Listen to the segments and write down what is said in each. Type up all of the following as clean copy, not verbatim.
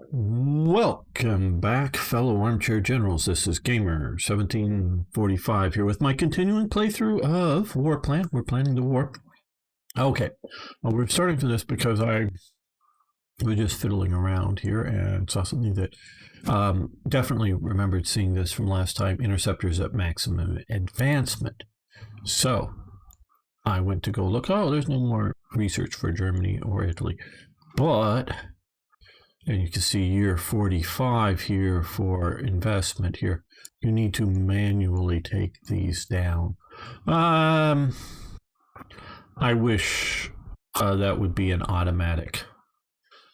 Welcome back, fellow armchair generals. This is Gamer 1745 here with my continuing playthrough of WarPlan. We're planning the war. Okay, well, we're starting for this because I was just fiddling around here and saw something that definitely remembered seeing this from last time. Interceptors at maximum advancement. So I went to go look. Oh, there's no more research for Germany or Italy, but. And you can see year 45 here for investment here. You need to manually take these down. I wish that would be an automatic.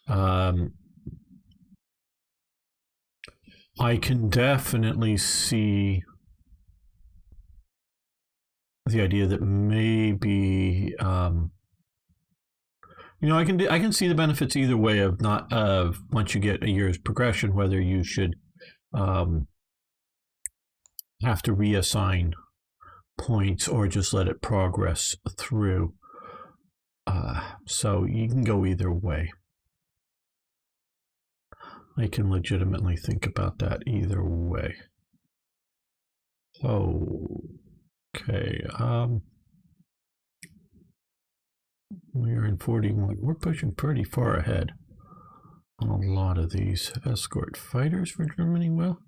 I can definitely see the idea that maybe I can see the benefits either way of not once you get a year's progression, whether you should have to reassign points or just let it progress through. So you can go either way. I can legitimately think about that either way. Okay. We're in 41. We're pushing pretty far ahead on a lot of these. Escort fighters for Germany, well.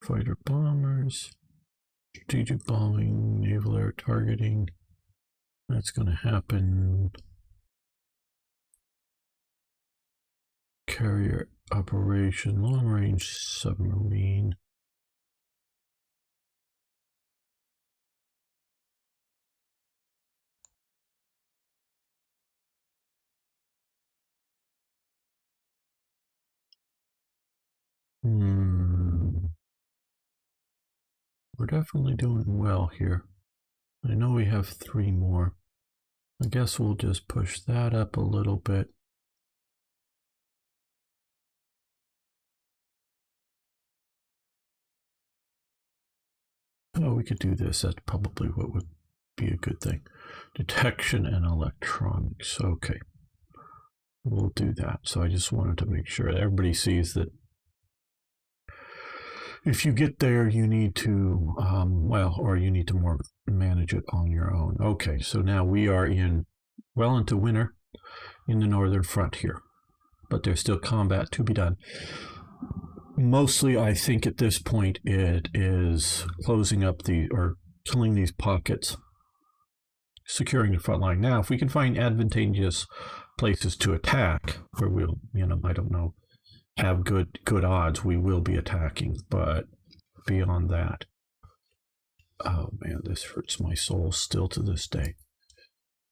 Fighter bombers. Strategic bombing, naval air targeting. That's going to happen. Carrier operation, long range submarine. We're definitely doing well here. I know we have 3 more. I guess we'll just push that up a little bit. Oh, we could do this. That's probably what would be a good thing. Detection and electronics. Okay. We'll do that. So I just wanted to make sure that everybody sees that if you get there, you need to, or you need to more manage it on your own. Okay, so now we are well into winter in the northern front here, but there's still combat to be done. Mostly, I think at this point, it is closing up or killing these pockets, securing the front line. Now, if we can find advantageous places to attack, where we'll, I don't know, have good odds, we will be attacking. But beyond that, oh man, this hurts my soul still to this day.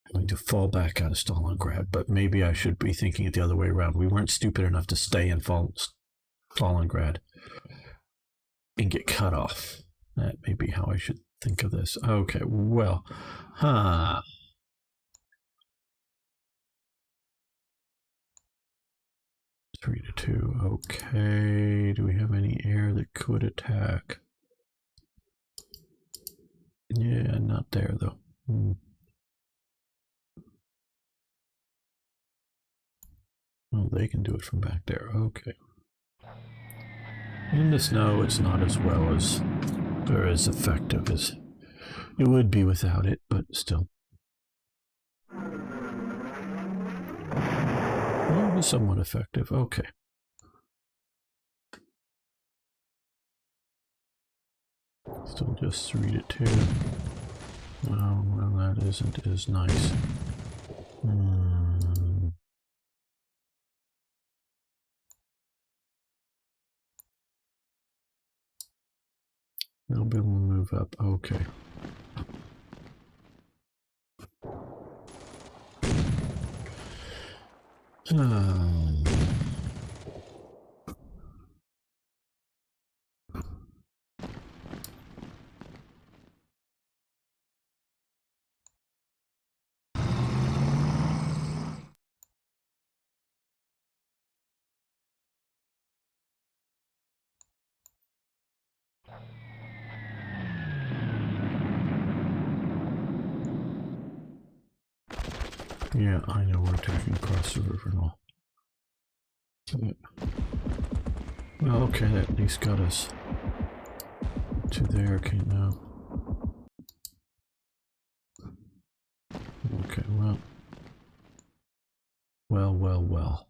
I'm going to fall back out of Stalingrad, but maybe I should be thinking it the other way around. We weren't stupid enough to stay in Stalingrad and get cut off. That may be how I should think of this. Okay, well, 3-2. Okay. Do we have any air that could attack? Yeah, not there though. Oh, they can do it from back there. Okay. In the snow, it's not as well as or as effective as it would be without it, but still. It was somewhat effective. Okay. Still just 3-2. Oh, well, that isn't as nice. They'll be able to move up. Okay. Yeah, I know we're taking across the river and all. Well, okay, that at least got us to there. Okay, now. Okay, well. Well.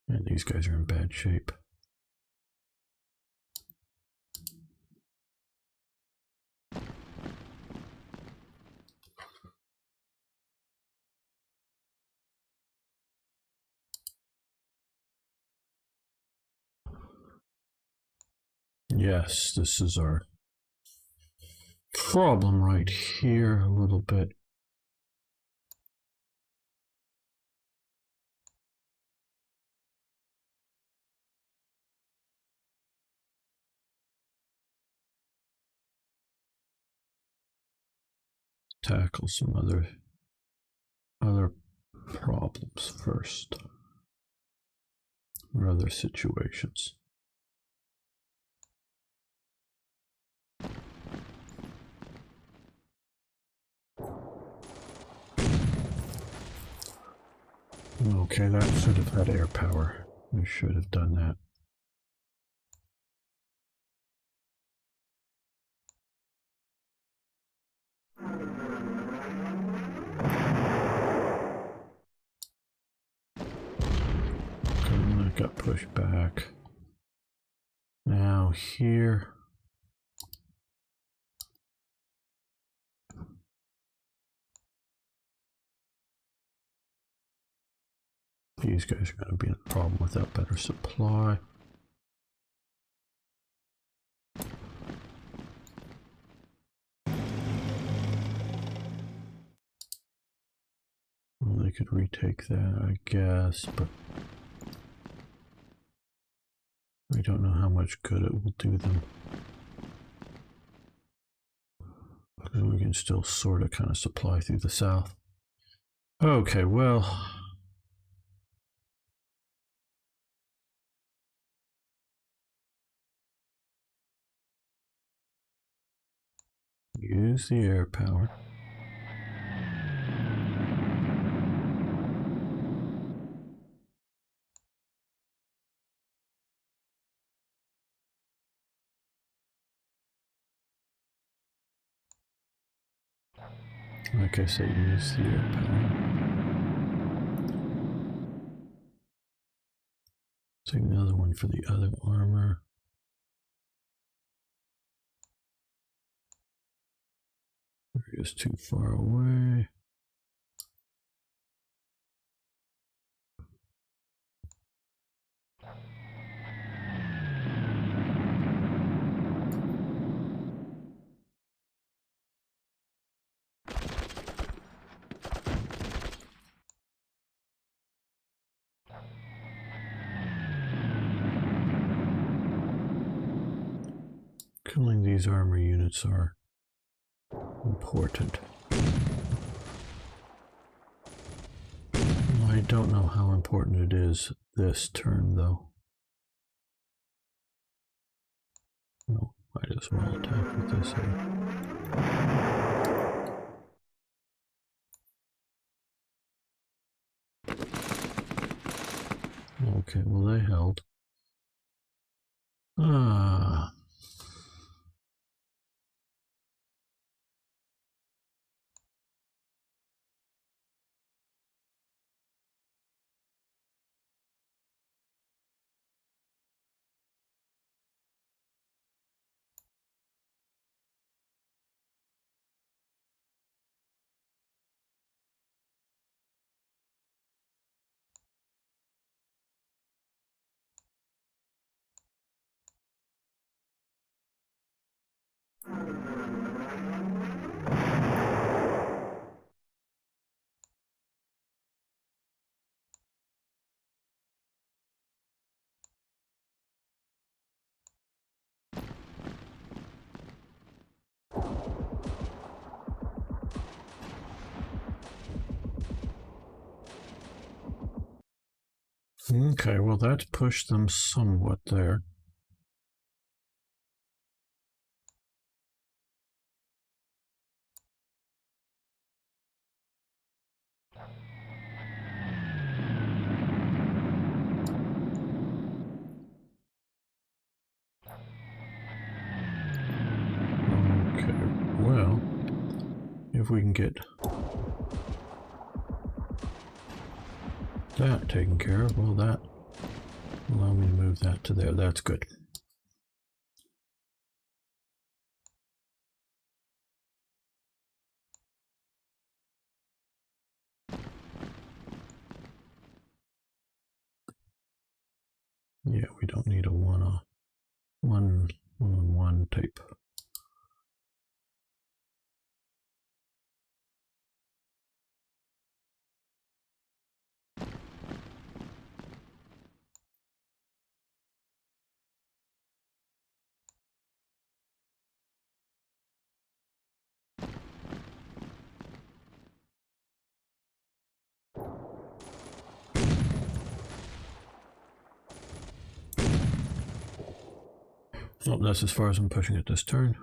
And these guys are in bad shape. Yes, this is our problem right here a little bit. Tackle some other problems first, or other situations. Okay, that should have had air power. We should have done that. Okay, that got pushed back. Now here. These guys are going to be in a problem without better supply. Well, they could retake that, I guess, but we don't know how much good it will do them. Because we can still sort of kind of supply through the south. Okay, well. Use the air power. Like I said, use the air power. Take another one for the other armor. Area's too far away. Killing these armor units are important. I don't know how important it is this turn, though. No, might as well attack with this here. Okay, well they held. Ah. Okay, well, that's pushed them somewhat there. Okay, well, if we can get that taken care of, well, that allow me to move that to there. That's good. Yeah, we don't need a one-on-one type. Oh, that's as far as I'm pushing it this turn.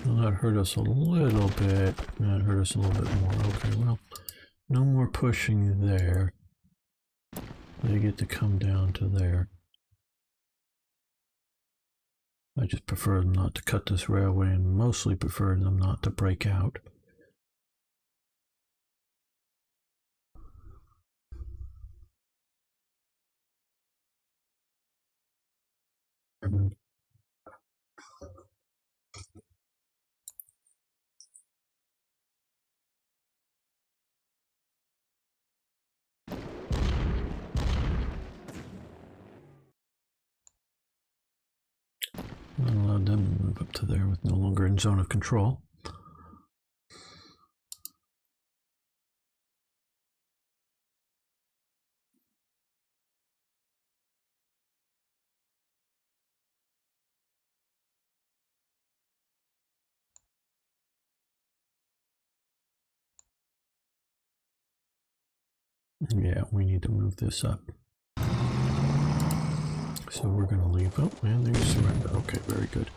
Well, that hurt us a little bit. That hurt us a little bit more. Okay, well, no more pushing there. They get to come down to there. I just prefer them not to cut this railway and mostly prefer them not to break out. Not allowed them to move up to there with no longer in zone of control. Yeah, we need to move this up. So we're going to leave. Oh, and they surrender. Okay, very good.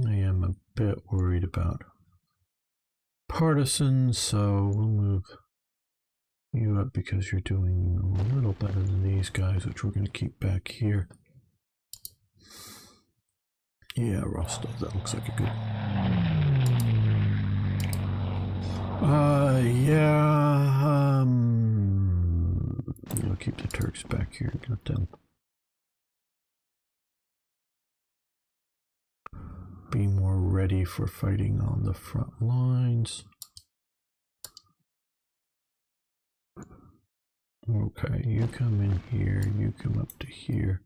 I am a bit worried about partisans, so we'll move you up because you're doing a little better than these guys, which we're going to keep back here. Yeah, Rostov, that looks like a good. Yeah, I'll keep the Turks back here. Let them be more ready for fighting on the front lines. Okay, you come in here, you come up to here,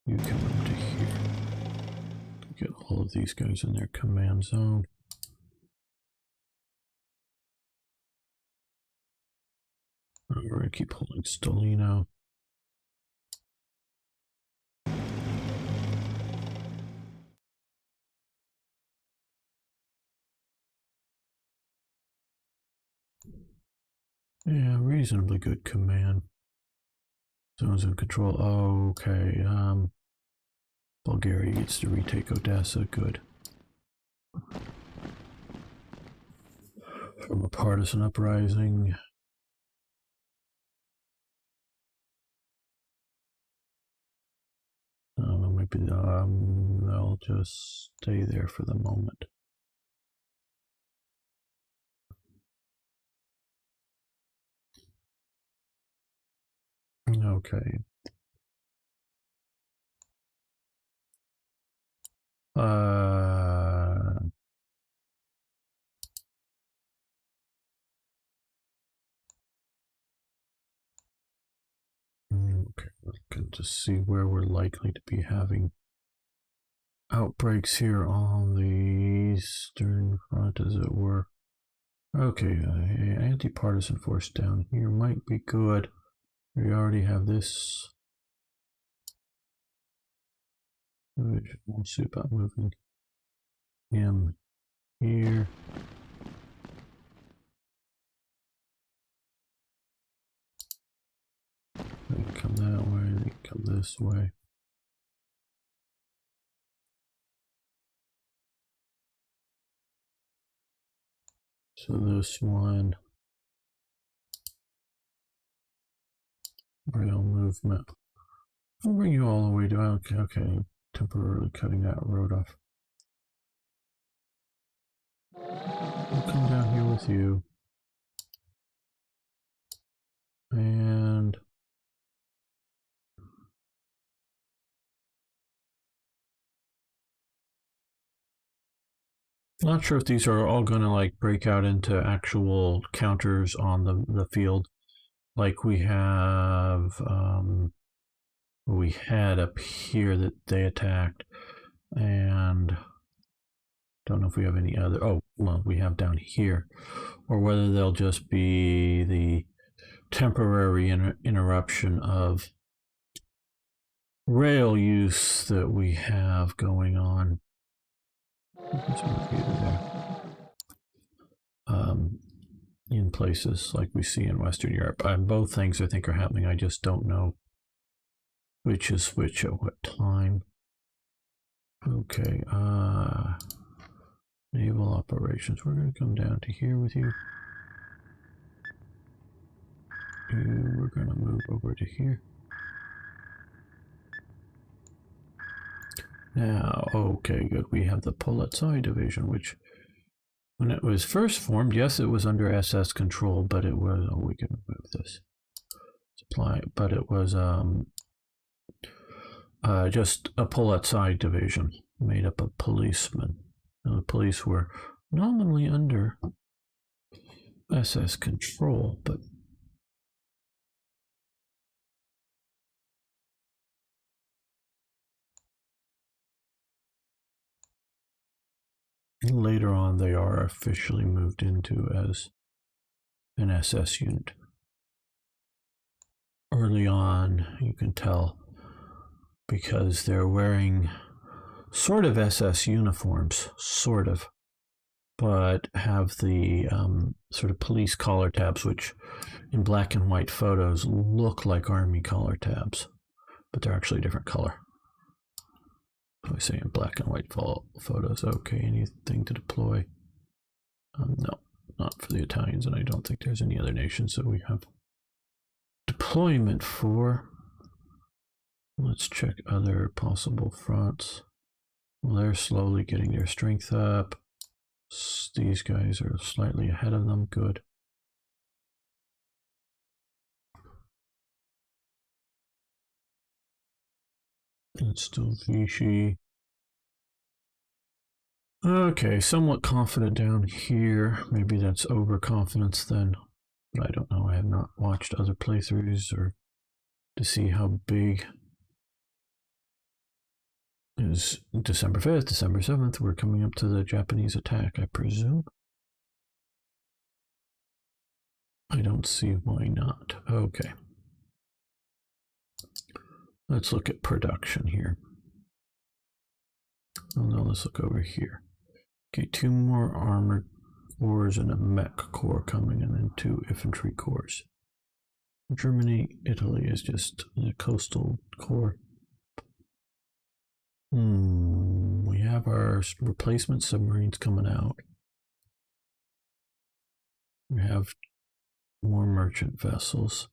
you come up to here. Get all of these guys in their command zone. We're going to keep holding Stolino. Yeah, reasonably good command. Zones of control. Oh, okay. Bulgaria gets to retake Odessa. Good. From a partisan uprising. Maybe they'll just stay there for the moment. Okay. Okay, we can just see where we're likely to be having outbreaks here on the eastern front, as it were. Okay, anti-partisan force down here might be good. We already have this. We'll see about moving him here. They can come that way, they can come this way. So this one, rail movement. I'll bring you all the way to, okay, temporarily cutting that road off. I'll come down here with you. And not sure if these are all going to like break out into actual counters on the field, like we have we had up here that they attacked, and don't know if we have any other. Oh, well, we have down here, or whether they'll just be the temporary interruption of rail use that we have going on. In places like we see in Western Europe. Both things I think are happening. I just don't know which is which at what time. Okay, naval operations. We're going to come down to here with you. We're going to move over to here. Now, okay, good. We have the Polizei division, which when it was first formed, yes, it was under SS control, but it was, oh, we can move this supply, but it was just a Polizei division made up of policemen. Now, the police were nominally under SS control, but later on they are officially moved into as an SS unit. Early on, you can tell because they're wearing sort of SS uniforms, sort of, but have the sort of police collar tabs, which in black and white photos look like army collar tabs, but they're actually a different color. I say in black and white photos. Okay, anything to deploy? No, not for the Italians, and I don't think there's any other nations that we have deployment for. Let's check other possible fronts. Well, they're slowly getting their strength up. These guys are slightly ahead of them. Good. It's still Vichy. Okay, somewhat confident down here. Maybe that's overconfidence then. But I don't know. I have not watched other playthroughs or to see how big is December 5th, December 7th. We're coming up to the Japanese attack, I presume. I don't see why not. Okay. Let's look at production here. Oh no, let's look over here. Okay, 2 more armored corps and a mech corps coming, and then 2 infantry corps. Germany, Italy is just a coastal corps. We have our replacement submarines coming out. We have more merchant vessels.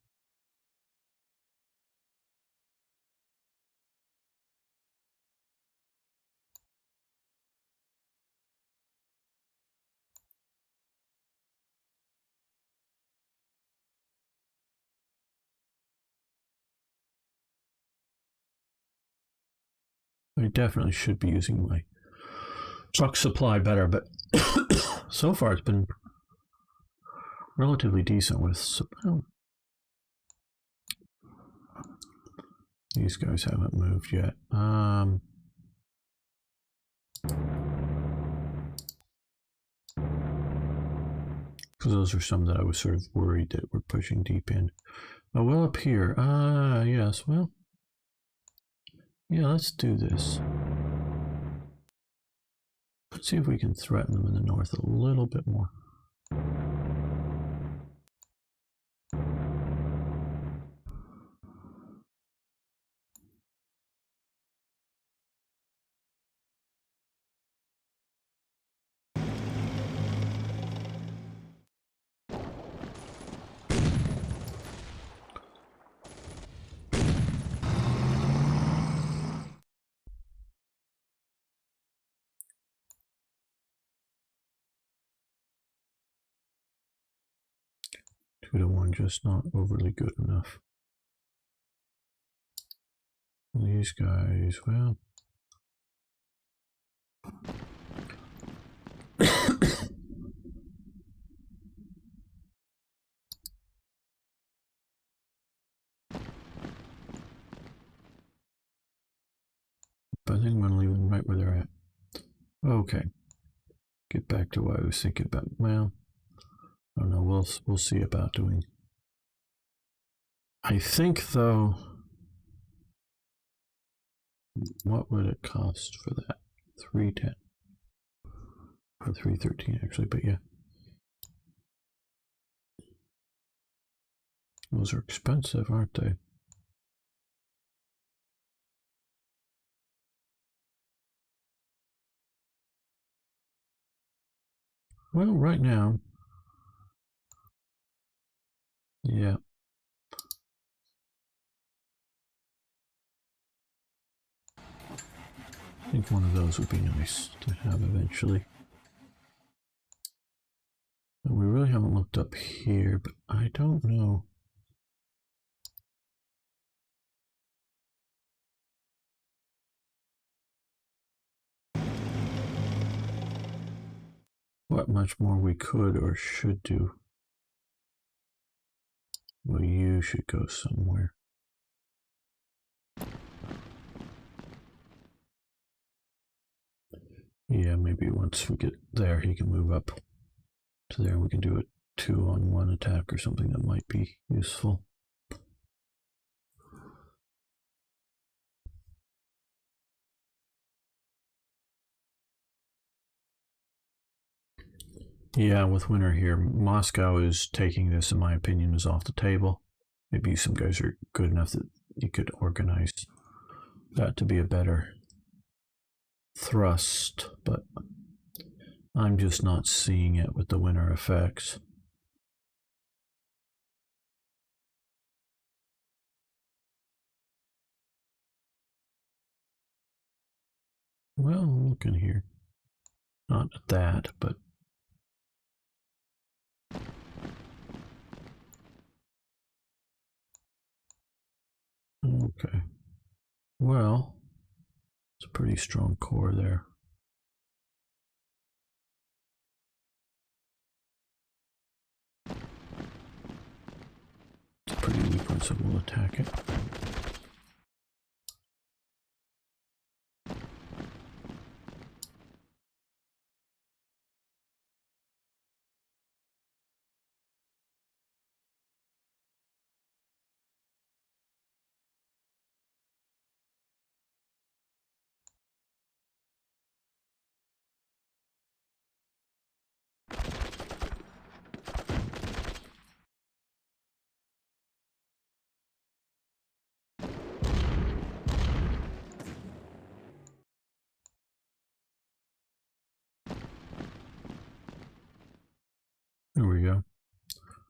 I definitely should be using my truck supply better, but so far it's been relatively decent with. These guys haven't moved yet. Because those are some that I was sort of worried that we're pushing deep in. Oh, well, up here. Yes, well. Yeah, let's do this. Let's see if we can threaten them in the north a little bit more. Two to one, just not overly good enough. These guys, well. But I think I'm going to leave them right where they're at. Okay. Get back to what I was thinking about. Well, I don't know. We'll see about doing. I think, though, what would it cost for that? 310 or 313 actually, but yeah. Those are expensive, aren't they? Well, right now, yeah. I think one of those would be nice to have eventually. And we really haven't looked up here, but I don't know. What much more we could or should do. Well, you should go somewhere. Yeah, maybe once we get there, he can move up to there. We can do a 2-on-1 attack or something that might be useful. Yeah, with winter here, Moscow is taking this, in my opinion, is off the table. Maybe some guys are good enough that you could organize that to be a better thrust, but I'm just not seeing it with the winter effects. Well, I'm looking here. Not at that, but okay. Well, it's a pretty strong core there. It's a pretty weak one, so we'll attack it. There we go.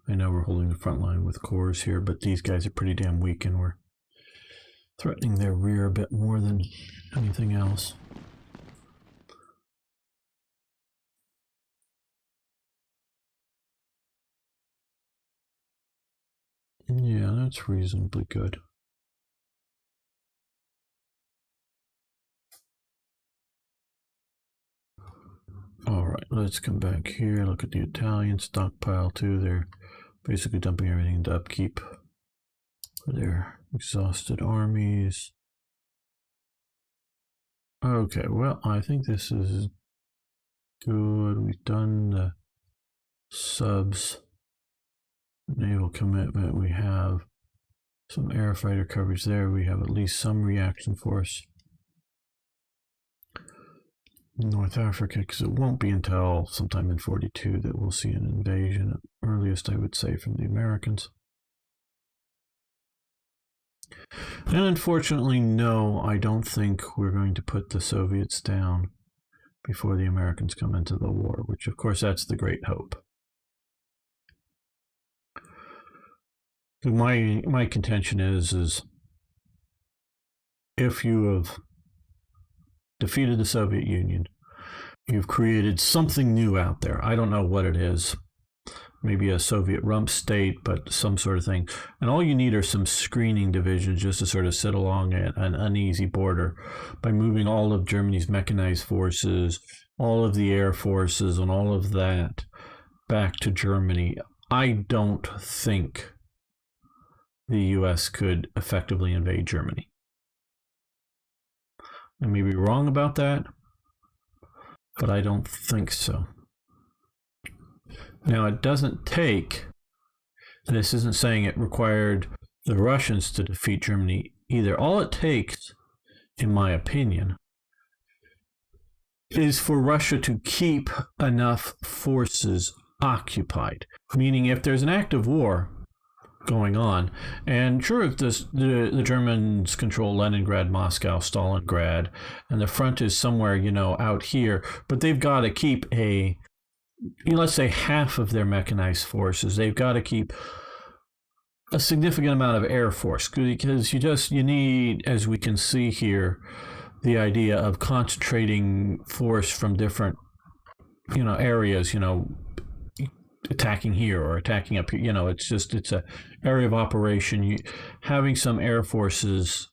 I know we're holding the front line with cores here, but these guys are pretty damn weak, and we're threatening their rear a bit more than anything else. Yeah, that's reasonably good. All right, let's come back here. Look at the Italian stockpile too. They're basically dumping everything into upkeep for their exhausted armies. Okay, well, I think this is good. We've done the subs, naval commitment. We have some air fighter coverage there. We have at least some reaction force. North Africa, because it won't be until sometime in 42 that we'll see an invasion, earliest I would say from the Americans. And unfortunately, no, I don't think we're going to put the Soviets down before the Americans come into the war, which of course that's the great hope. My contention is if you have defeated the Soviet Union, you've created something new out there. I don't know what it is. Maybe a Soviet rump state, but some sort of thing. And all you need are some screening divisions just to sort of sit along an uneasy border by moving all of Germany's mechanized forces, all of the air forces, and all of that back to Germany. I don't think the U.S. could effectively invade Germany. I may be wrong about that, but I don't think so. Now, it doesn't take, this isn't saying it required the Russians to defeat Germany either. All it takes, in my opinion, is for Russia to keep enough forces occupied. Meaning, if there's an active war going on, and sure, if the Germans control Leningrad, Moscow, Stalingrad, and the front is somewhere, out here, but they've got to keep let's say half of their mechanized forces. They've got to keep a significant amount of air force because you need, as we can see here, the idea of concentrating force from different, areas, attacking here or attacking up here. It's a area of operation. Having some air forces,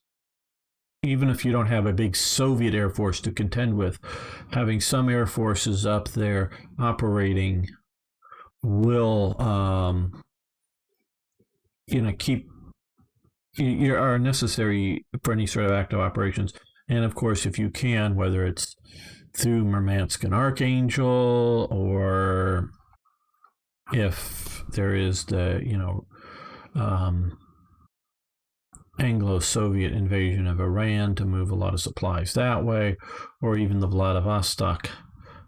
even if you don't have a big Soviet air force to contend with, having some air forces up there operating will, are necessary for any sort of active operations. And of course, if you can, whether it's through Murmansk and Archangel, or if there is the, Anglo-Soviet invasion of Iran to move a lot of supplies that way, or even the Vladivostok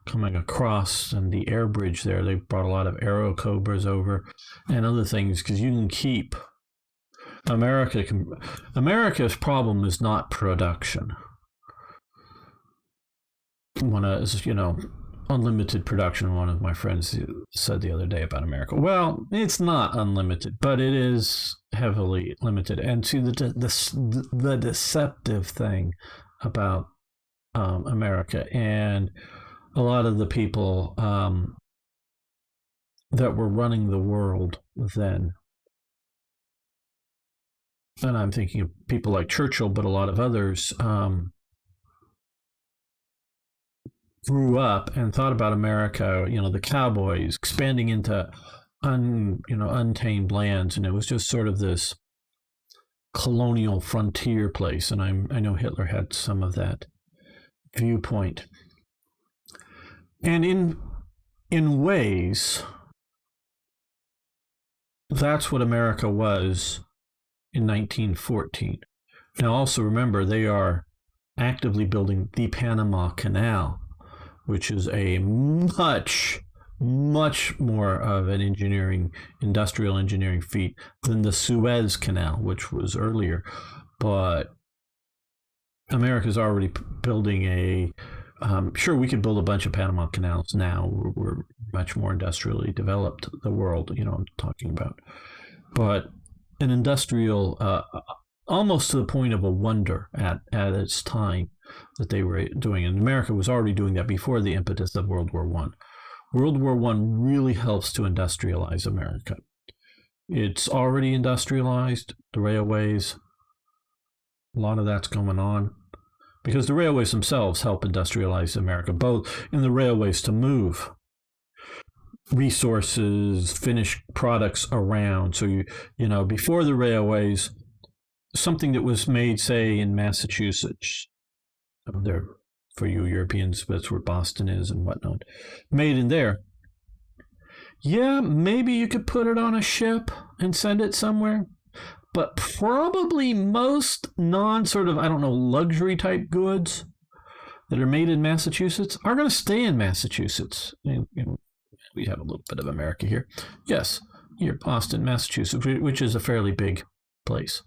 coming across and the air bridge there. They brought a lot of Aero Cobras over and other things because you can keep America's problem is not production. Unlimited production. One of my friends said the other day about America. Well, it's not unlimited, but it is heavily limited. And see, the deceptive thing about America and a lot of the people that were running the world then, and I'm thinking of people like Churchill, but a lot of others, grew up and thought about America, the cowboys expanding into untamed lands, and it was just sort of this colonial frontier place. And I know Hitler had some of that viewpoint. And in ways, that's what America was in 1914. Now, also remember, they are actively building the Panama Canal, which is a much more of an industrial engineering feat than the Suez Canal, which was earlier. But America's already building sure, we could build a bunch of Panama Canals now. We're much more industrially developed, the world, I'm talking about. But an industrial, almost to the point of a wonder at its time, that they were doing. And America was already doing that before the impetus of World War I. World War I really helps to industrialize America. It's already industrialized, the railways, a lot of that's going on, because the railways themselves help industrialize America, both in the railways to move resources, finished products around. So, before the railways, something that was made, say, in Massachusetts, they're for you Europeans, that's where Boston is and whatnot. Made in there. Yeah, maybe you could put it on a ship and send it somewhere. But probably most non sort of, I don't know, luxury type goods that are made in Massachusetts are going to stay in Massachusetts. And, we have a little bit of America here. Yes, here, Boston, Massachusetts, which is a fairly big place.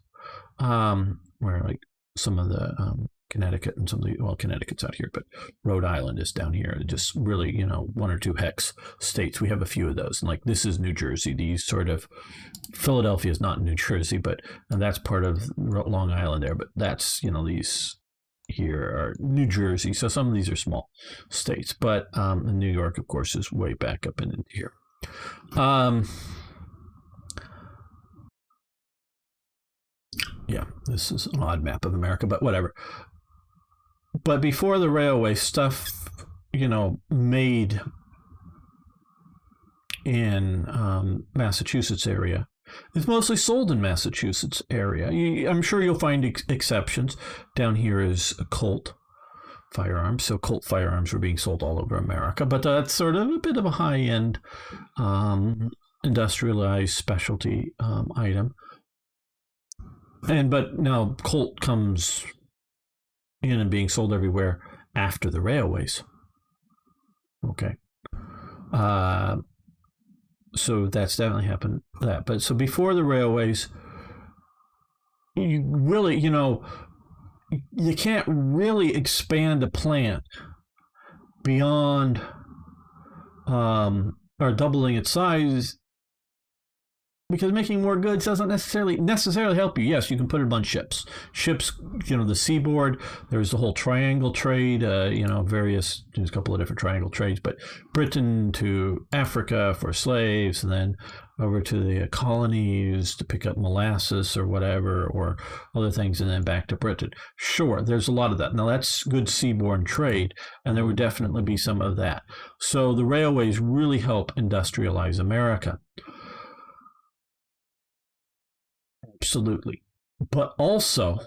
Where like some of the Connecticut and some of the, well, Connecticut's out here, but Rhode Island is down here. Just really, one or two hex states. We have a few of those. And like this is New Jersey. These sort of, Philadelphia is not New Jersey, and that's part of Long Island there. But that's, these here are New Jersey. So some of these are small states. But New York, of course, is way back up into here. Yeah, this is an odd map of America, but whatever. But before the railway, stuff, made in Massachusetts area is mostly sold in Massachusetts area. I'm sure you'll find exceptions. Down here is Colt firearms. So Colt firearms were being sold all over America, but that's sort of a bit of a high-end industrialized specialty item. But now Colt comes in and being sold everywhere after the railways. Okay. So that's definitely happened. But so before the railways, you really, you can't really expand a plant beyond or doubling its size, because making more goods doesn't necessarily help you. Yes, you can put it on ships. Ships, the seaboard, there's the whole triangle trade, there's a couple of different triangle trades, but Britain to Africa for slaves, and then over to the colonies to pick up molasses or whatever, or other things, and then back to Britain. Sure, there's a lot of that. Now, that's good seaborne trade, and there would definitely be some of that. So the railways really help industrialize America. Absolutely. But also,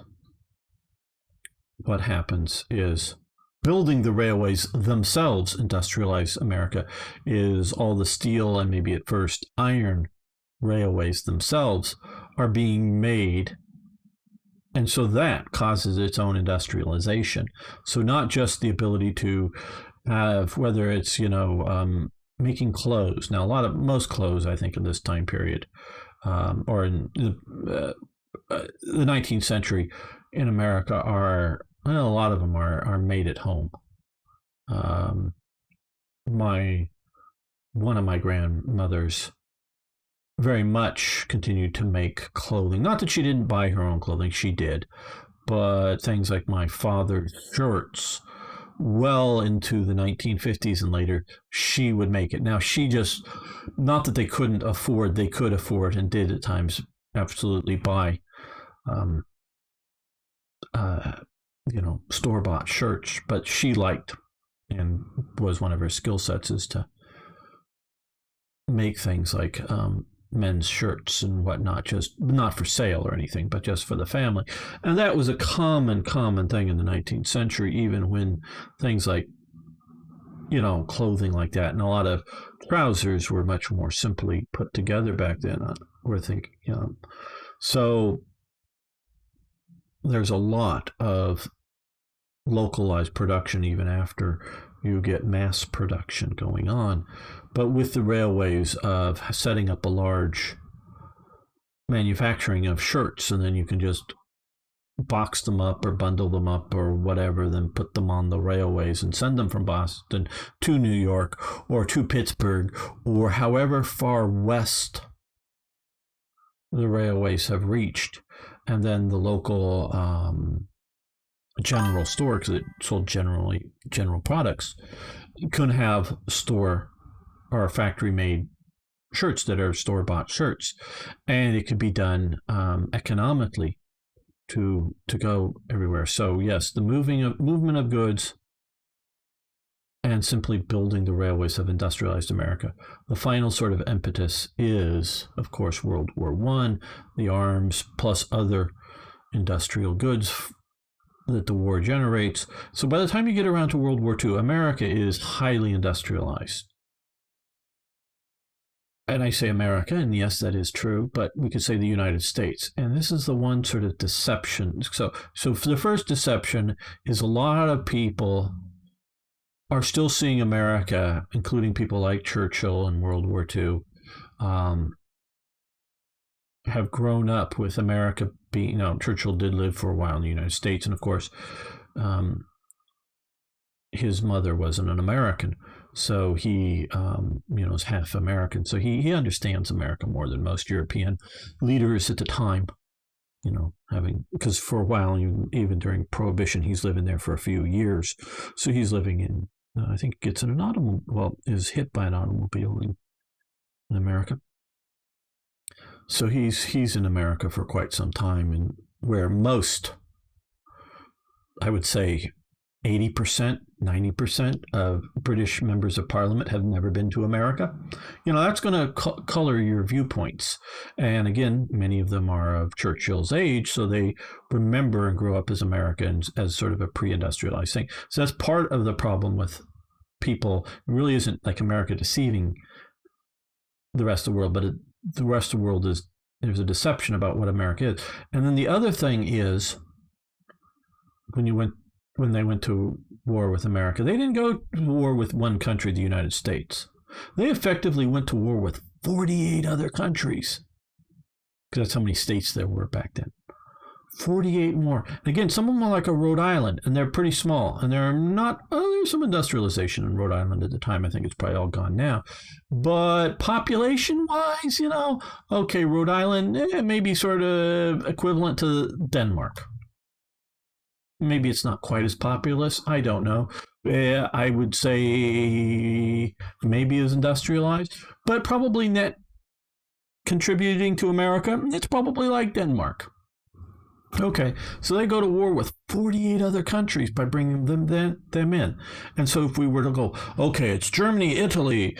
what happens is building the railways themselves industrialize America, is all the steel and maybe at first iron railways themselves are being made. And so that causes its own industrialization. So not just the ability to have, whether it's, making clothes. Now, most clothes, I think, in this time period, or in the 19th century in America are, a lot of them are made at home. One of my grandmothers very much continued to make clothing. Not that she didn't buy her own clothing, she did, but things like my father's shirts, well into the 1950s and later, she would make it. Now, she just, not that they could afford and did at times absolutely buy, store-bought shirts, but she liked, and was one of her skill sets, is to make things like men's shirts and whatnot, just not for sale or anything, but just for the family. And that was a common thing in the 19th century, even when things like, clothing like that, and a lot of trousers were much more simply put together back then, we're thinking. So there's a lot of localized production even after you get mass production going on. But with the railways of setting up a large manufacturing of shirts, and then you can just box them up or bundle them up or whatever, then put them on the railways and send them from Boston to New York or to Pittsburgh or however far west the railways have reached. And then the local general store, because it sold general products, could have store or factory made shirts that are store-bought shirts, and it could be done economically to go everywhere. So yes, the movement of goods and simply building the railways have industrialized America. The final sort of impetus is, of course, World War I, the arms plus other industrial goods that the war generates. So by the time you get around to World War II, America is highly industrialized. And I say America, and yes, that is true, but we could say the United States. And this is the one sort of deception. So for the first deception is a lot of people are still seeing America, including people like Churchill in World War II, have grown up with America being, Churchill did live for a while in the United States. And of course, his mother wasn't an American. So he, is half American. So he understands America more than most European leaders at the time, because for a while, even during Prohibition, he's living there for a few years. So he's living in, I think gets in an automobile, is hit by an automobile in America. So he's in America for quite some time, and where most, I would say 80%, 90% of British members of parliament have never been to America. That's going to color your viewpoints. And again, many of them are of Churchill's age, so they remember and grow up as Americans as sort of a pre-industrialized thing. So that's part of the problem with people. It really isn't like America deceiving the rest of the world, but the rest of the world there's a deception about what America is. And then the other thing is, when they went to war with America, they didn't go to war with one country, the United States. They effectively went to war with 48 other countries, because that's how many states there were back then. 48 more. And again, some of them are like a Rhode Island, and they're pretty small. And they're not, there's some industrialization in Rhode Island at the time. I think it's probably all gone now. But population-wise, okay, Rhode Island, maybe sort of equivalent to Denmark. Maybe it's not quite as populous. I don't know. I would say maybe as industrialized, but probably net contributing to America, it's probably like Denmark. Okay, so they go to war with 48 other countries by bringing them in. And so if we were to go, okay, it's Germany, Italy,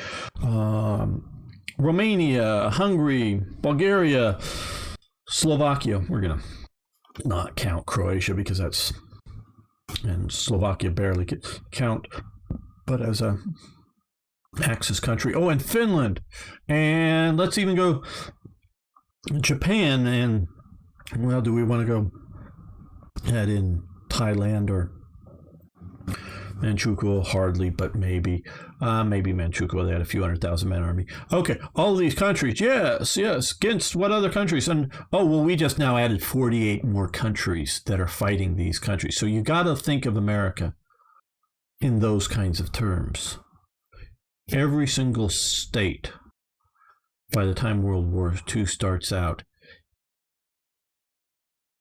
Romania, Hungary, Bulgaria, Slovakia. We're going to not count Croatia because and Slovakia barely could count, but as a Axis country. Oh, and Finland. And let's even go Japan. And, well, do we want to go add in Thailand or Manchukuo? Hardly, but maybe. Maybe Manchukuo, they had a few 100,000 man army. Okay, all of these countries, yes. Against what other countries? And, we just now added 48 more countries that are fighting these countries. So you got to think of America in those kinds of terms. Every single state, by the time World War II starts out,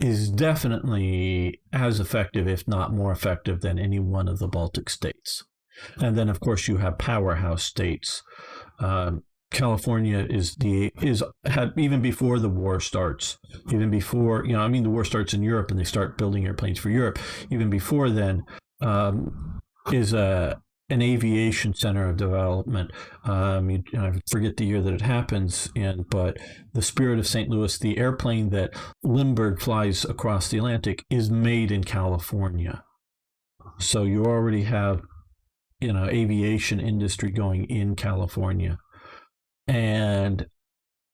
is definitely as effective, if not more effective, than any one of the Baltic states. And then, of course, you have powerhouse states. California had even before the war starts, even before the war starts in Europe and they start building airplanes for Europe. Even before then, is an aviation center of development. I forget the year that it happens but the Spirit of St. Louis, the airplane that Lindbergh flies across the Atlantic, is made in California. So you already have, aviation industry going in California. And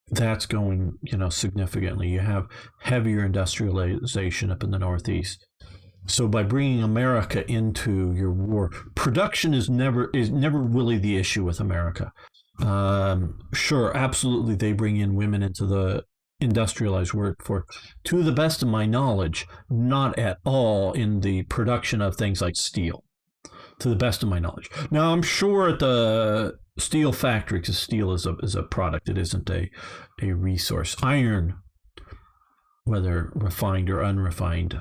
that's going, significantly. You have heavier industrialization up in the Northeast. So by bringing America into your war, production is never really the issue with America. Sure, absolutely, they bring in women into the industrialized workforce. To the best of my knowledge, not at all in the production of things like steel. To the best of my knowledge. Now, I'm sure at the steel factory, because steel is a product, it isn't a resource. Iron, whether refined or unrefined,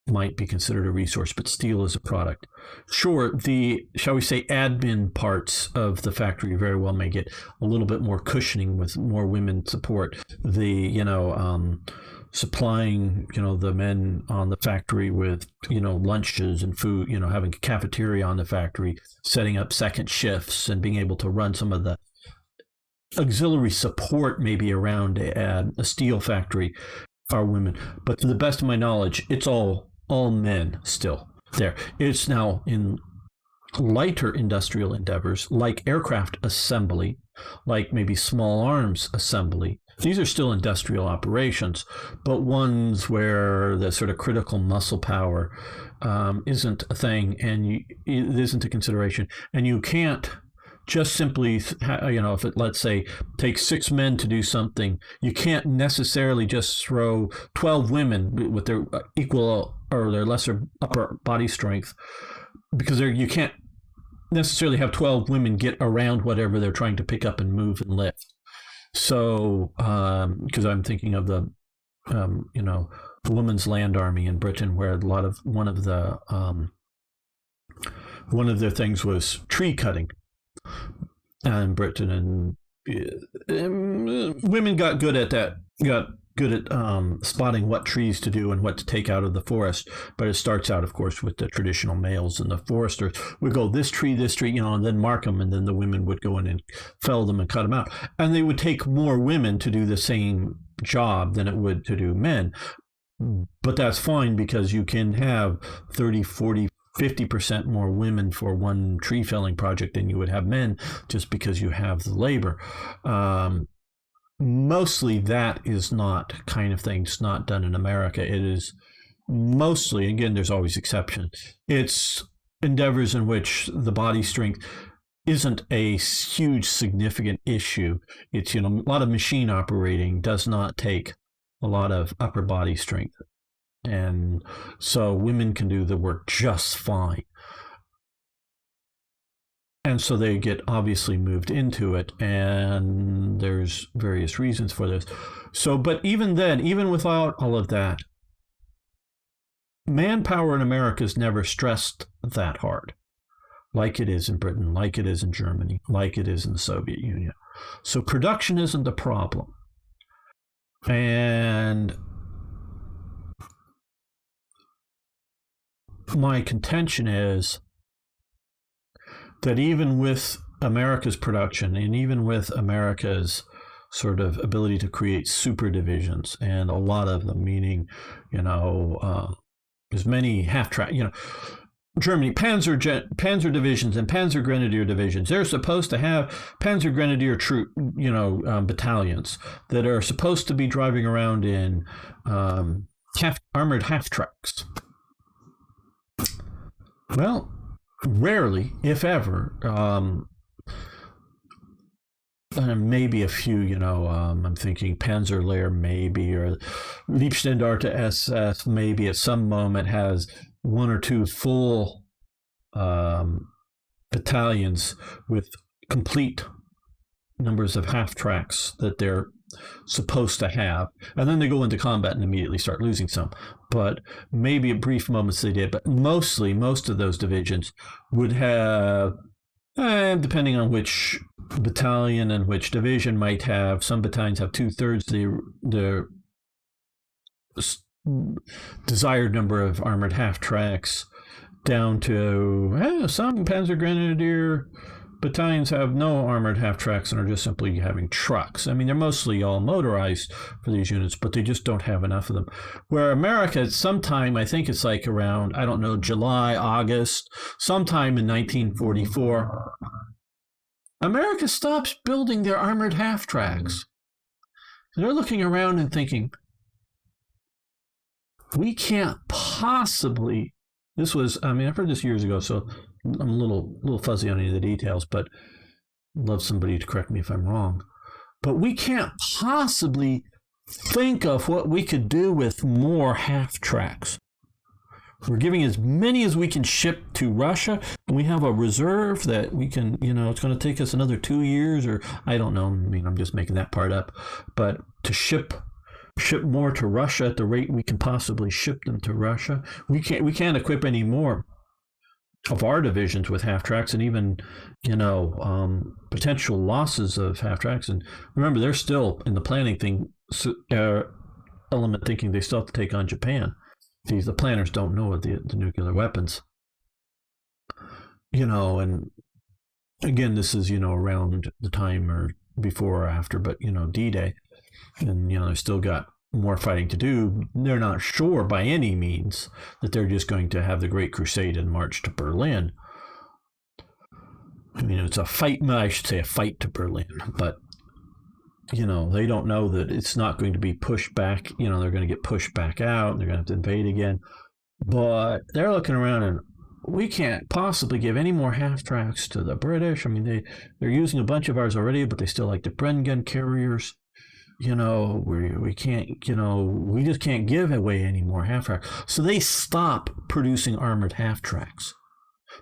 might be considered a resource, but steel is a product. Sure, the, shall we say, admin parts of the factory very well may get a little bit more cushioning with more women support. The, supplying, the men on the factory with, lunches and food, having a cafeteria on the factory, setting up second shifts and being able to run some of the auxiliary support maybe around a steel factory are women. But to the best of my knowledge, it's all all men still there. It's now in lighter industrial endeavors like aircraft assembly, like maybe small arms assembly. These are still industrial operations, but ones where the sort of critical muscle power isn't a thing, and it isn't a consideration. And you can't just simply, if it, let's say, takes 6 men to do something, you can't necessarily just throw 12 women with their equal or their lesser upper body strength, because you can't necessarily have 12 women get around whatever they're trying to pick up and move and lift. So, because I'm thinking of the Women's Land Army in Britain, where one of their things was tree cutting in Britain, and women got good at that. Got good at spotting what trees to do and what to take out of the forest. But it starts out, of course, with the traditional males, and the foresters would go this tree, and then mark them, and then the women would go in and fell them and cut them out. And they would take more women to do the same job than it would to do men. But that's fine, because you can have 30, 40, 50% more women for one tree felling project than you would have men, just because you have the labor. Mostly that is not kind of thing. It's not done in America. It is mostly, again, there's always exceptions. It's endeavors in which the body strength isn't a huge significant issue. It's, a lot of machine operating does not take a lot of upper body strength. And so women can do the work just fine. And so they get obviously moved into it, and there's various reasons for this. So, but even then, even without all of that, manpower in America is never stressed that hard, like it is in Britain, like it is in Germany, like it is in the Soviet Union. So production isn't the problem. And my contention is that even with America's production, and even with America's sort of ability to create super divisions, and a lot of them, meaning, as many half-track, Germany, Panzer divisions and Panzer Grenadier divisions, they're supposed to have Panzer Grenadier troop, battalions that are supposed to be driving around in armored half-tracks. Well, rarely, if ever, maybe a few, I'm thinking Panzerlehr maybe, or Liebstandarte SS maybe at some moment has 1 or 2 full battalions with complete numbers of half-tracks that they're supposed to have, and then they go into combat and immediately start losing some. But maybe at brief moments they did, but most of those divisions would have, depending on which battalion and which division, might have, some battalions have 2/3 the desired number of armored half-tracks, down to some Panzer Grenadier battalions have no armored half-tracks and are just simply having trucks. I mean, they're mostly all motorized for these units, but they just don't have enough of them. Where America, sometime, I think it's like around, I don't know, July, August, sometime in 1944, America stops building their armored half-tracks. They're looking around and thinking, we can't possibly, I've heard this years ago, so I'm a little fuzzy on any of the details, but I'd love somebody to correct me if I'm wrong. But we can't possibly think of what we could do with more half-tracks. We're giving as many as we can ship to Russia, and we have a reserve that we can, it's going to take us another 2 years, or I don't know. I'm just making that part up. But to ship more to Russia at the rate we can possibly ship them to Russia, we can't equip any more of our divisions with half-tracks, and even, potential losses of half-tracks. And remember, they're still in the planning element, thinking they still have to take on Japan. The planners don't know the nuclear weapons. And again, this is, around the time or before or after, but, D-Day. And, they still got more fighting to do. They're not sure by any means that they're just going to have the Great Crusade and march to Berlin. I mean, it's a fight, I should say a fight to Berlin, but, they don't know that it's not going to be pushed back. They're going to get pushed back out, and they're going to have to invade again. But they're looking around, and we can't possibly give any more half-tracks to the British. I mean, they're using a bunch of ours already, but they still like the Bren carriers. We can't, we just can't give away any more half-tracks. So they stop producing armored half-tracks.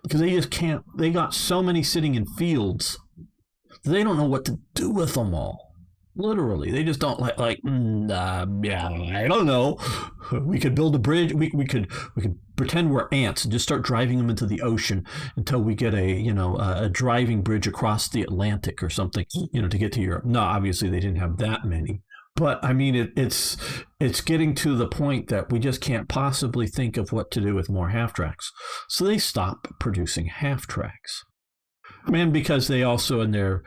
Because they just can't, they got so many sitting in fields, they don't know what to do with them all. Literally, they just don't I don't know. We could build a bridge. We could pretend we're ants and just start driving them into the ocean until we get a driving bridge across the Atlantic or something, to get to Europe. No, obviously they didn't have that many. But I mean, it's getting to the point that we just can't possibly think of what to do with more half-tracks. So they stop producing half-tracks. And because they also, in their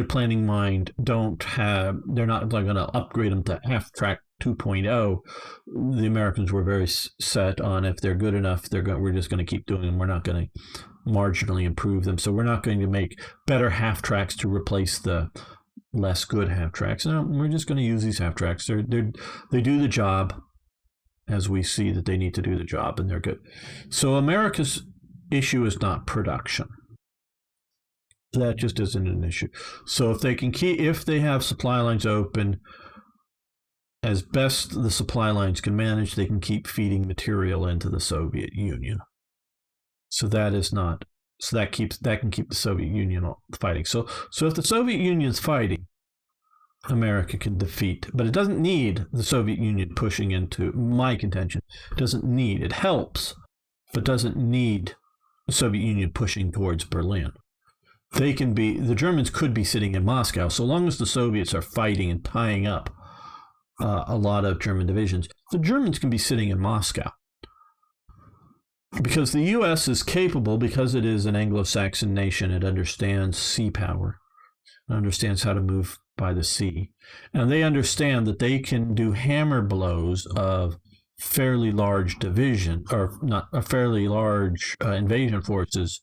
planning mind, they're not going to upgrade them to half-track 2.0. The Americans were very set on, if they're good enough, we're just going to keep doing them. We're not going to marginally improve them. So we're not going to make better half-tracks to replace the less good half-tracks. No, we're just going to use these half-tracks. They do the job as we see that they need to do the job, and they're good. So America's issue is not production. That just isn't an issue. So if they have supply lines open, as best the supply lines can manage, they can keep feeding material into the Soviet Union. So that can keep the Soviet Union fighting. So if the Soviet Union is fighting, America can defeat, but it doesn't need the Soviet Union pushing into, my contention, it helps, but doesn't need the Soviet Union pushing towards Berlin. The Germans could be sitting in Moscow, so long as the Soviets are fighting and tying up a lot of German divisions. The Germans can be sitting in Moscow. Because the U.S. is capable, because it is an Anglo-Saxon nation, it understands sea power, it understands how to move by the sea. And they understand that they can do hammer blows of fairly large division, or not a fairly large invasion forces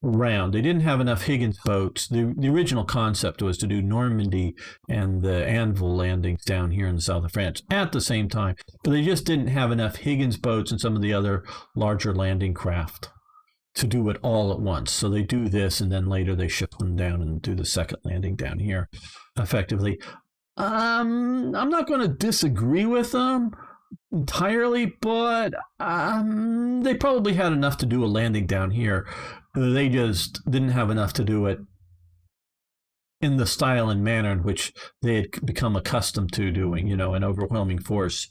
around. They didn't have enough Higgins boats. The original concept was to do Normandy and the Anvil landings down here in the south of France at the same time, but they just didn't have enough Higgins boats and some of the other larger landing craft to do it all at once. So they do this, and then later they ship them down and do the second landing down here effectively. I'm not going to disagree with them entirely, but they probably had enough to do a landing down here. They just didn't have enough to do it in the style and manner in which they had become accustomed to doing, an overwhelming force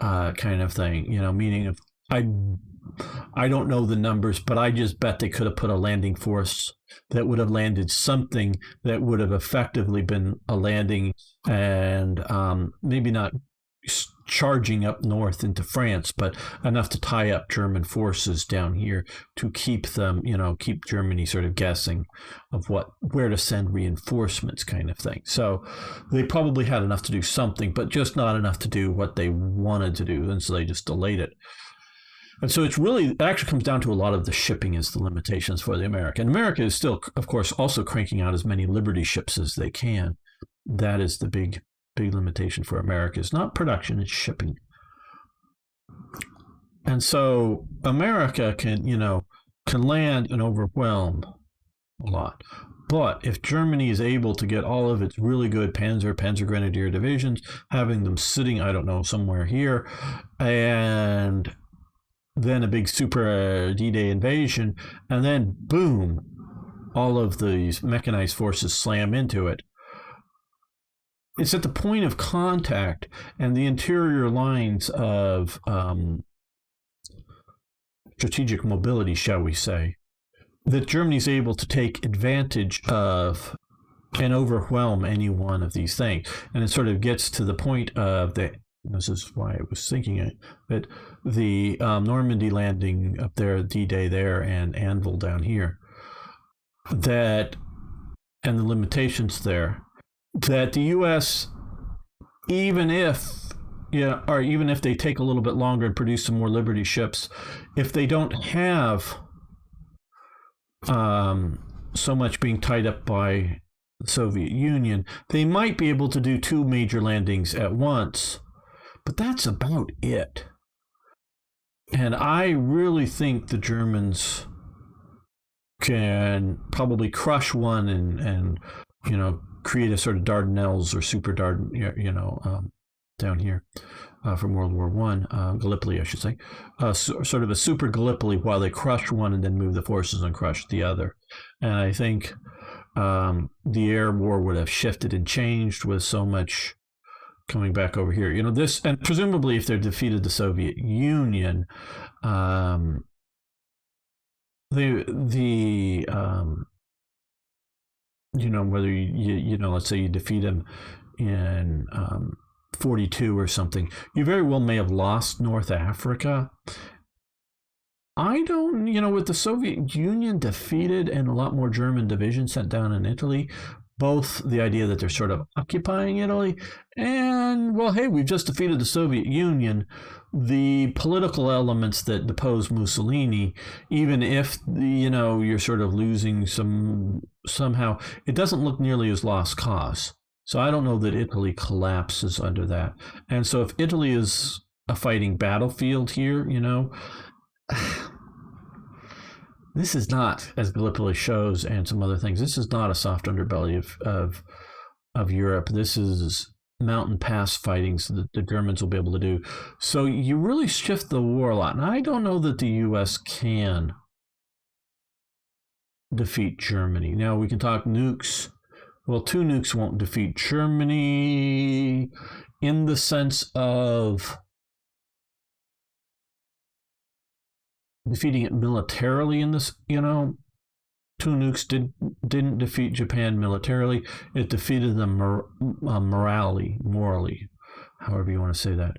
kind of thing, meaning if I don't know the numbers, but I just bet they could have put a landing force that would have landed something that would have effectively been a landing, and maybe not charging up north into France, but enough to tie up German forces down here to keep them, keep Germany sort of guessing of where to send reinforcements kind of thing. So they probably had enough to do something, but just not enough to do what they wanted to do. And so they just delayed it. And so it actually comes down to a lot of the shipping as the limitations for the America. And America is still, of course, also cranking out as many Liberty ships as they can. That is the big limitation for America. It's not production, it's shipping. And so America can land and overwhelm a lot. But if Germany is able to get all of its really good Panzer Grenadier divisions, having them sitting, I don't know, somewhere here, and then a big super D-Day invasion, and then boom, all of these mechanized forces slam into it. It's at the point of contact and the interior lines of strategic mobility, shall we say, that Germany's able to take advantage of and overwhelm any one of these things. And it sort of gets to the point of this is why I was thinking it, that the Normandy landing up there, D-Day there, and Anvil down here, and the limitations there, that the U.S., even if yeah, or even if they take a little bit longer and produce some more Liberty ships, if they don't have so much being tied up by the Soviet Union, they might be able to do two major landings at once, but that's about it. And I really think the Germans can probably crush one and create a sort of Dardanelles or super Dardan, down here from World War One, Gallipoli, I should say, sort of a super Gallipoli while they crush one and then move the forces and crush the other. And I think the air war would have shifted and changed with so much coming back over here. This, and presumably if they defeated the Soviet Union, whether let's say you defeat them in 42 or something, you very well may have lost North Africa. I don't, with the Soviet Union defeated and a lot more German divisions sent down in Italy, both the idea that they're sort of occupying Italy and, well, hey, we've just defeated the Soviet Union, the political elements that depose Mussolini, even if, you're sort of losing somehow, it doesn't look nearly as lost cause. So I don't know that Italy collapses under that. And so if Italy is a fighting battlefield here, this is not, as Gallipoli shows and some other things, this is not a soft underbelly of Europe. This is mountain pass fighting so that the Germans will be able to do. So you really shift the war a lot. And I don't know that the U.S. can defeat Germany. Now we can talk nukes. Well, two nukes won't defeat Germany in the sense of defeating it militarily in this, two nukes didn't defeat Japan militarily. It defeated them morally, however you want to say that,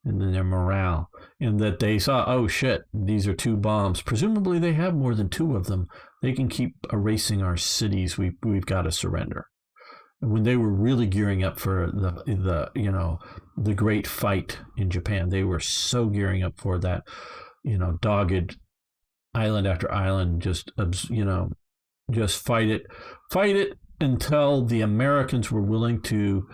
and then their morale, in that they saw, oh shit, these are two bombs. Presumably they have more than two of them. They can keep erasing our cities. We've got to surrender. When they were really gearing up for the great fight in Japan, they were so gearing up for that, dogged island after island, just fight it until the Americans were willing to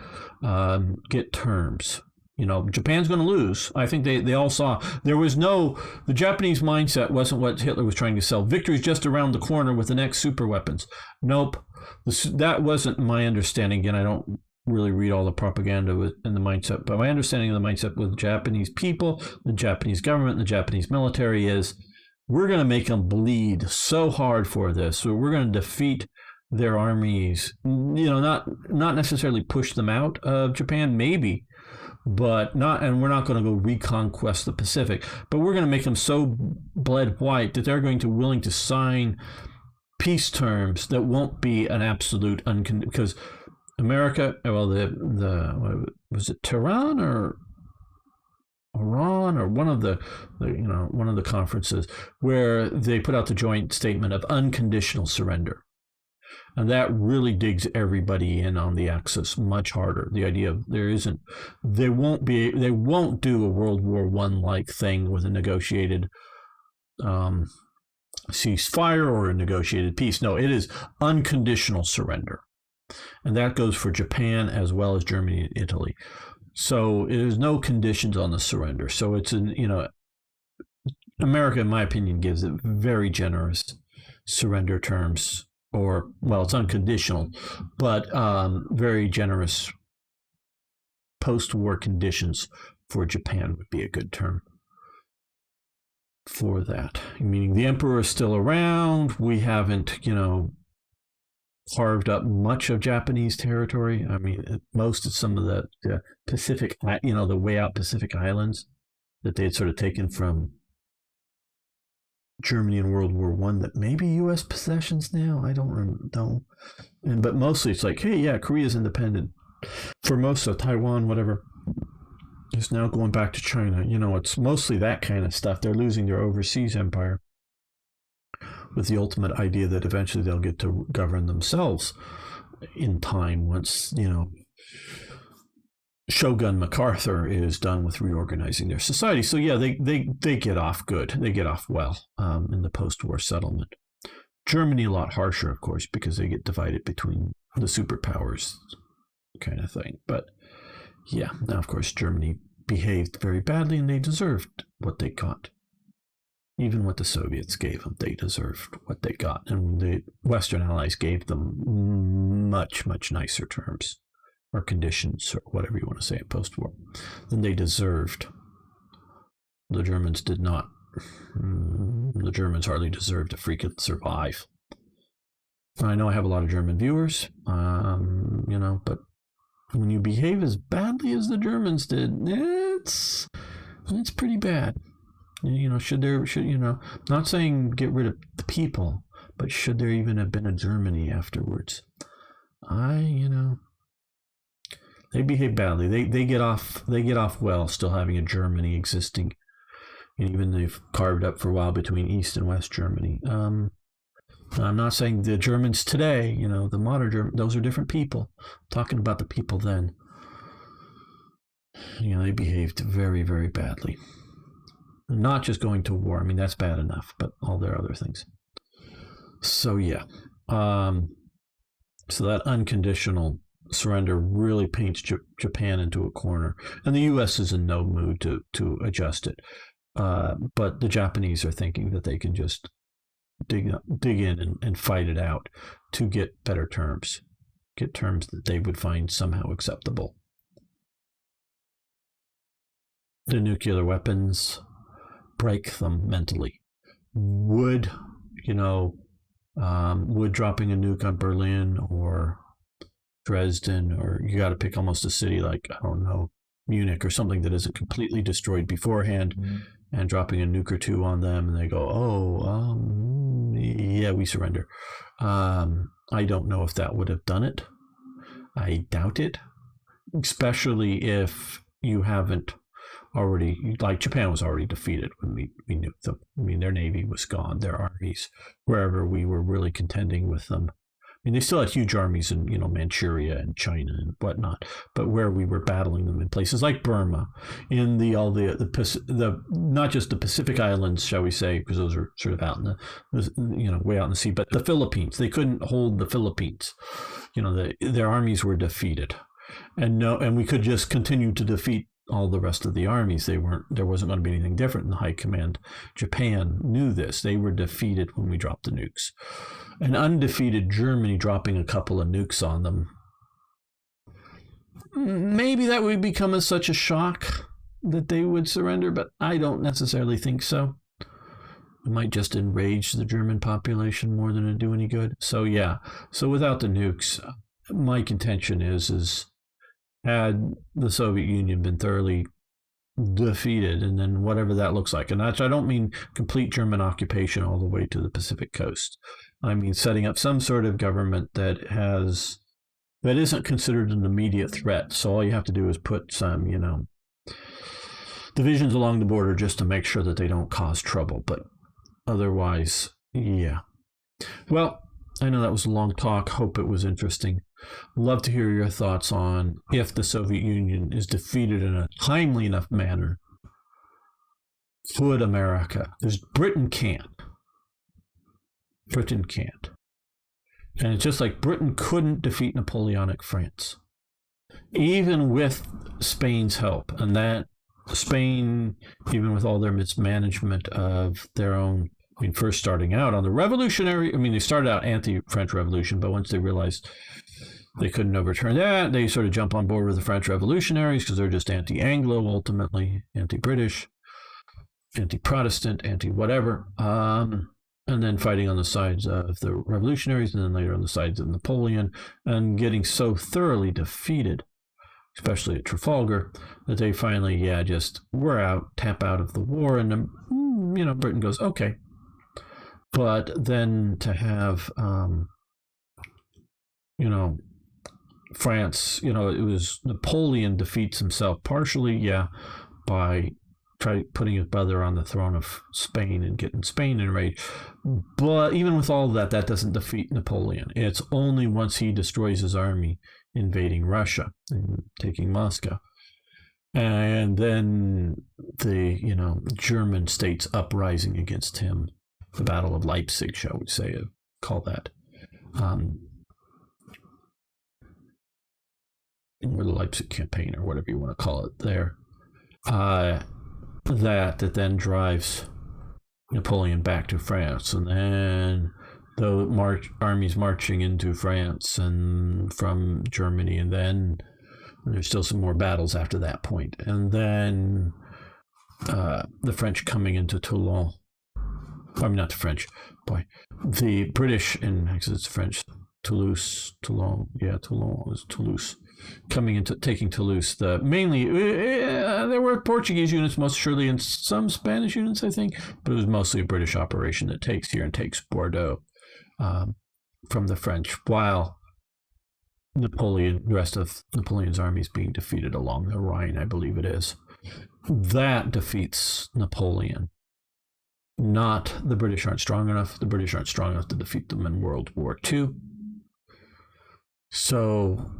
get terms. Japan's going to lose. I think they all saw there was the Japanese mindset wasn't what Hitler was trying to sell. Victory's just around the corner with the next super weapons. Nope. That wasn't my understanding. Again, I don't really read all the propaganda in the mindset, but my understanding of the mindset with the Japanese people, the Japanese government, the Japanese military is, we're going to make them bleed so hard for this. So we're going to defeat their armies, not necessarily push them out of Japan, maybe, but not, and we're not going to go reconquest the Pacific, but we're going to make them so bled white that they're going to willing to sign peace terms that won't be an absolute because America, well, was it Tehran or Iran or one of the conferences where they put out the joint statement of unconditional surrender. And that really digs everybody in on the Axis much harder. The idea of they won't do a World War I like thing with a negotiated ceasefire or a negotiated peace. No, it is unconditional surrender. And that goes for Japan as well as Germany and Italy. So there's no conditions on the surrender. So it's America, in my opinion, gives it very generous surrender terms. Or, well, it's unconditional, but very generous post-war conditions for Japan would be a good term for that. Meaning the emperor is still around. We haven't, carved up much of Japanese territory. I mean, most of some of the Pacific, the way out Pacific islands that they had sort of taken from Germany in World War I that maybe U.S. possessions now. I don't know. But mostly it's like, hey, yeah, Korea's independent. Formosa, Taiwan, whatever, is now going back to China. It's mostly that kind of stuff. They're losing their overseas empire with the ultimate idea that eventually they'll get to govern themselves in time once, Shogun MacArthur is done with reorganizing their society. So yeah, they get off good. They get off well in the post-war settlement. Germany a lot harsher, of course, because they get divided between the superpowers, kind of thing. But yeah, now of course Germany behaved very badly, and they deserved what they got. Even what the Soviets gave them, they deserved what they got, and the Western Allies gave them much, much nicer terms or conditions, or whatever you want to say, in post-war, than they deserved. The Germans did not. The Germans hardly deserved to freaking survive. I know I have a lot of German viewers, but when you behave as badly as the Germans did, it's pretty bad. Not saying get rid of the people, but should there even have been a Germany afterwards? They behave badly. They get off well, still having a Germany existing. And even they've carved up for a while between East and West Germany. I'm not saying the Germans today, the modern Germans, those are different people. I'm talking about the people then. They behaved very, very badly. Not just going to war. I mean, that's bad enough, but all their other things. So, yeah. So that unconditional surrender really paints Japan into a corner. And the U.S. is in no mood to adjust it. But the Japanese are thinking that they can just dig in and fight it out to get better terms. Get terms that they would find somehow acceptable. The nuclear weapons, break them mentally. Would dropping a nuke on Berlin or Dresden, or you got to pick almost a city like, I don't know, Munich or something that isn't completely destroyed beforehand, and dropping a nuke or two on them, and they go, yeah, we surrender. I don't know if that would have done it. I doubt it, especially if you haven't already, like Japan was already defeated when we nuked them. I mean, their navy was gone, their armies, wherever we were really contending with them. I mean, they still had huge armies in, Manchuria and China and whatnot, but where we were battling them in places like Burma, in the not just the Pacific Islands, shall we say, because those are sort of out in the way out in the sea, but the Philippines, they couldn't hold the Philippines. Their armies were defeated, and we could just continue to defeat all the rest of the armies. There wasn't going to be anything different. And the High Command Japan knew this. They were defeated when we dropped the nukes. An undefeated Germany dropping a couple of nukes on them, maybe that would become such a shock that they would surrender, but I don't necessarily think so. It might just enrage the German population more than it do any good. So yeah, without the nukes, my contention is had the Soviet Union been thoroughly defeated, and then whatever that looks like, and I don't mean complete German occupation all the way to the Pacific coast. I mean setting up some sort of government that isn't considered an immediate threat. So all you have to do is put some, divisions along the border just to make sure that they don't cause trouble. But otherwise, yeah. Well, I know that was a long talk. Hope it was interesting. Love to hear your thoughts on if the Soviet Union is defeated in a timely enough manner. Could America? Because Britain can't. Britain can't. And it's just like Britain couldn't defeat Napoleonic France, even with Spain's help. And that Spain, even with all their mismanagement of their own, first starting out on the revolutionary, they started out anti-French Revolution, but once they realized they couldn't overturn that, they sort of jump on board with the French revolutionaries because they're just anti-Anglo, ultimately, anti-British, anti-Protestant, anti-whatever. And then fighting on the sides of the revolutionaries, and then later on the sides of Napoleon, and getting so thoroughly defeated, especially at Trafalgar, that they finally, we're out, tap out of the war, and then, Britain goes, okay. But then to have, France, it was Napoleon defeats himself partially, by putting his brother on the throne of Spain and getting Spain enraged. But even with all of that, that doesn't defeat Napoleon. It's only once he destroys his army invading Russia and taking Moscow And then the, German states uprising against him, the Battle of Leipzig, shall we say, call that. Or the Leipzig campaign, or whatever you want to call it there. That then drives Napoleon back to France, and then the armies marching into France and from Germany, and then there's still some more battles after that point, and then the French coming into Toulon. I mean, not the French, the British, and actually it's French, Toulon is Toulouse, coming into taking Toulouse. Mainly there were Portuguese units, most surely, and some Spanish units, I think, but it was mostly a British operation that takes Bordeaux from the French, while the rest of Napoleon's army is being defeated along the Rhine, I believe it is. That defeats Napoleon. Not the British aren't strong enough. The British aren't strong enough to defeat them in World War II. So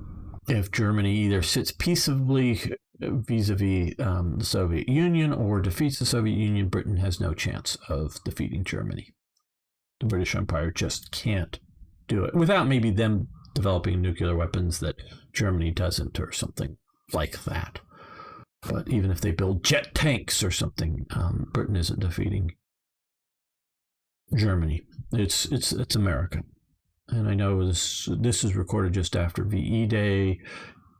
if Germany either sits peaceably vis-a-vis the Soviet Union or defeats the Soviet Union, Britain has no chance of defeating Germany. The British Empire just can't do it without maybe them developing nuclear weapons that Germany doesn't, or something like that. But even if they build jet tanks or something, Britain isn't defeating Germany. It's America. And I know this is recorded just after VE Day,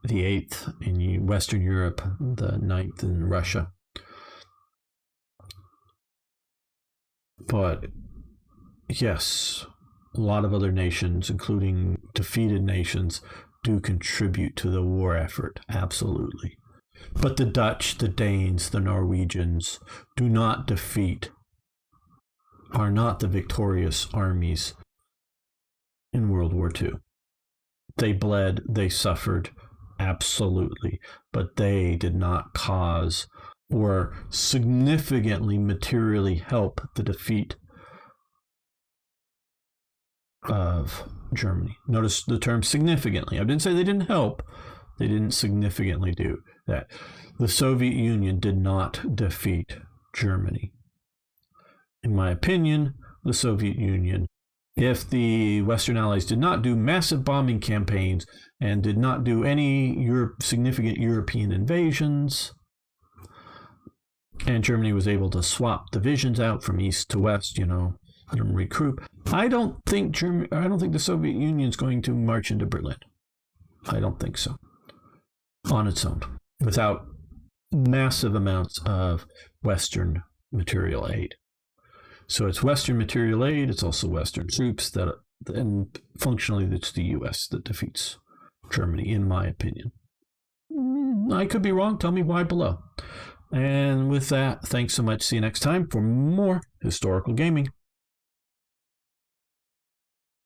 the 8th in Western Europe, the 9th in Russia. But yes, a lot of other nations, including defeated nations, do contribute to the war effort, absolutely. But the Dutch, the Danes, the Norwegians are not the victorious armies in World War II. They bled, they suffered, absolutely, but they did not cause or significantly materially help the defeat of Germany. Notice the term significantly. I didn't say they didn't help. They didn't significantly do that. The Soviet Union did not defeat Germany. In my opinion, the Soviet Union, if the Western Allies did not do massive bombing campaigns and did not do any significant European invasions, and Germany was able to swap divisions out from east to west, and recruit, I don't think the Soviet Union is going to march into Berlin. I don't think so. On its own, without massive amounts of Western material aid. So it's Western material aid, it's also Western troops, and functionally it's the U.S. that defeats Germany, in my opinion. I could be wrong, tell me why below. And with that, thanks so much. See you next time for more historical gaming.